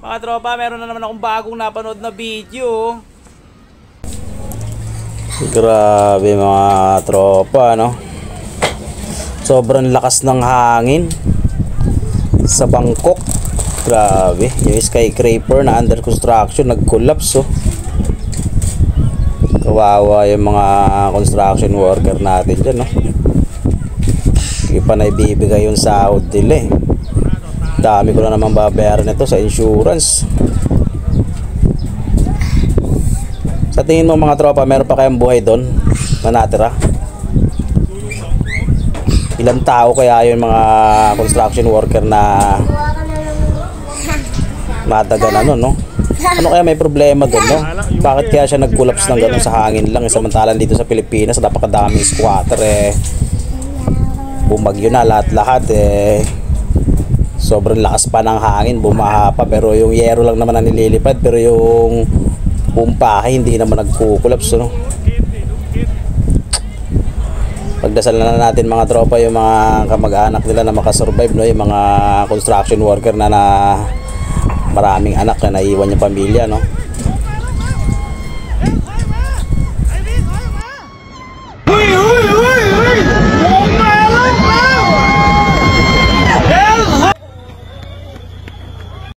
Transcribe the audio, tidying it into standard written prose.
Mga tropa, meron na naman akong bagong napanood na video. Grabe mga tropa, no? Sobrang lakas ng hangin sa Bangkok. Grabe, yung skyscraper na under construction nag-collapse, oh. Kawawa yung mga construction worker natin dyan, no? Hindi pa na ibibigay yung sahod nila, eh. Dami ko na naman babayaran nito sa insurance. Sa tingin mo mga tropa, meron pa kayang buhay doon na natira? Ilang tao kaya yung mga construction worker na matagan, ano, no? Ano kaya may problema doon, no? Bakit kaya siya nag-collapse ng gano'n sa hangin lang? Samantalang dito sa Pilipinas, napakadaming squatter, eh. Bumagyo na lahat-lahat, eh. Sobrang lakas pa ng hangin, bumaha pa, pero yung yero lang naman ang nililipad, pero yung pumpahe hindi naman nagkukulaps, no? Pagdasal na natin mga tropa yung mga kamag-anak nila na makasurvive, no? Yung mga construction worker na maraming anak na naiwan yung pamilya, no?